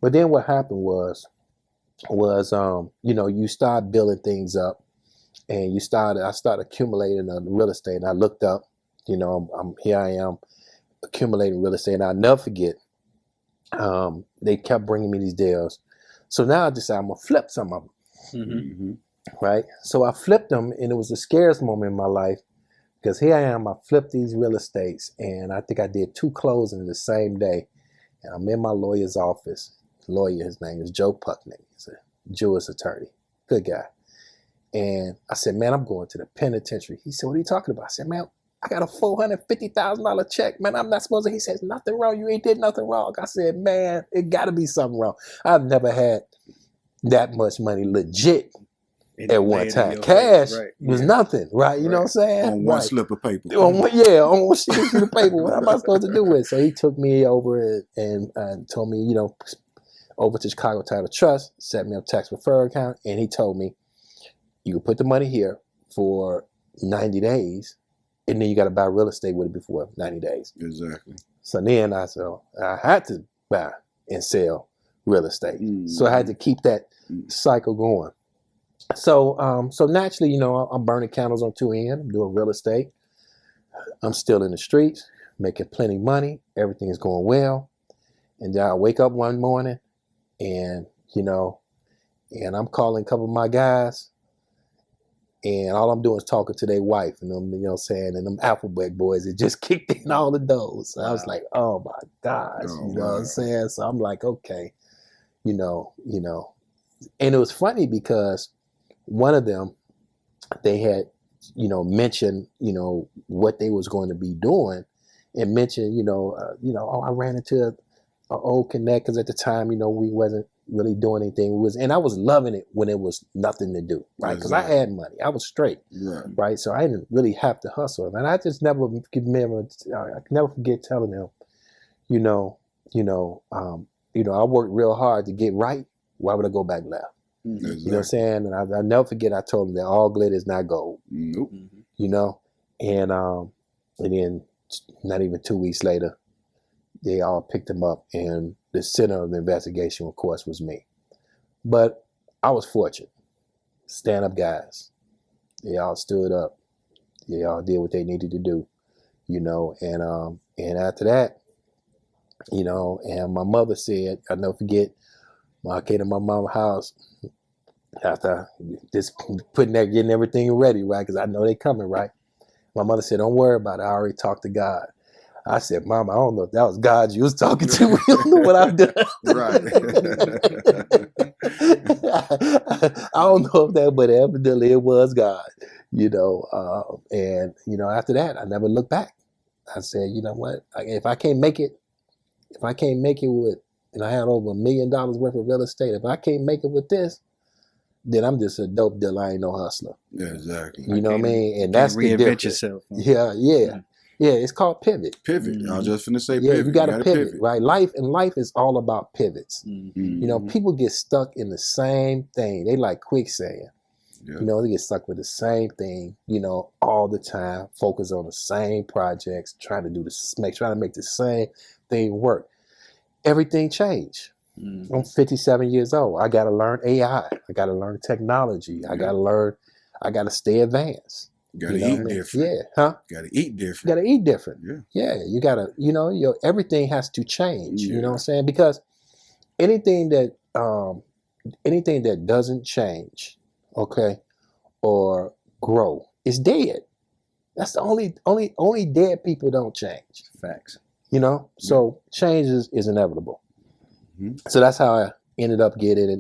But then what happened was you start building things up, and I started accumulating real estate, and I looked up, I'm here I am accumulating real estate, and I'll never forget. They kept bringing me these deals, so now I decided I'm gonna flip some of them. Mm-hmm. Right? So I flipped them, and it was the scariest moment in my life because here I am. I flipped these real estates, and I think I did 2 closings the same day. And I'm in my lawyer's office. The lawyer, his name is Joe Pucknick. He's a Jewish attorney, good guy. And I said, man, I'm going to the penitentiary. He said, what are you talking about? I said, man, I got a $450,000 check, man. I'm not supposed to. He says, nothing wrong. You ain't did nothing wrong. I said, man, it got to be something wrong. I've never had that much money legit at one time. Cash was nothing, right? You know what I'm saying? On one slip of paper. On one slip of paper. What am I supposed to do with it? So he took me over and told me, over to Chicago Title Trust, set me up tax referral account, and he told me, you can put the money here for 90 days, and then you got to buy real estate with it before 90 days. Exactly. So then I had to buy and sell real estate. So I had to keep that cycle going. So naturally, I'm burning candles on 2 ends. I'm doing real estate. I'm still in the streets, making plenty of money. Everything is going well. And then I wake up one morning and I'm calling a couple of my guys, and all I'm doing is talking to their wife, and them, and them alphabet boys, it just kicked in all the doors. So I was like, oh my gosh, what I'm saying? So I'm like, okay, and it was funny because one of them, they had, mentioned, what they was going to be doing, and mentioned, I ran into an old connect, because at the time, we wasn't really doing anything. And I was loving it when it was nothing to do, right? Because I had money, I was straight, right? So I didn't really have to hustle, and I just never I never forget telling them, I worked real hard to get right. Why would I go back left? Exactly. You know what I'm saying? And I never forget, I told them that all glitter is not gold. Nope. And then not even 2 weeks later, they all picked him up, and the center of the investigation, of course, was me. But I was fortunate. Stand-up guys. They all stood up. They all did what they needed to do, and after that, and my mother said, I'll never forget, when I came to my mom's house, after just getting everything ready, right? Because I know they coming, right? My mother said, don't worry about it. I already talked to God. I said, Mama, I don't know if that was God you was talking to. We don't know what I've done. Right. I don't know if that, but evidently it was God, after that, I never looked back. I said, you know what? If I can't make it with, and I had over $1 million worth of real estate, if I can't make it with this, then I'm just a dope dealer. I ain't no hustler. Yeah, exactly. You know what I mean? And that's the difference. Reinvent yourself. Huh? Yeah. It's called pivot. Pivot. I was just finna say yeah, pivot. You got to pivot, right? Life is all about pivots. Mm-hmm. People get stuck in the same thing. They like quicksand. Yeah. They get stuck with the same thing, all the time, focus on the same projects, trying to make the same thing work. Everything changed. I'm 57 years old. I got to learn AI. I got to learn technology. I got to stay advanced. You got to eat different. Yeah. Huh? Got to eat different. You got to eat different. Yeah. Yeah. You got to, everything has to change. You know what I'm saying? Because anything that doesn't change, okay, or grow is dead. That's the only dead people don't change. Facts. So change is inevitable. So that's how I ended up getting it.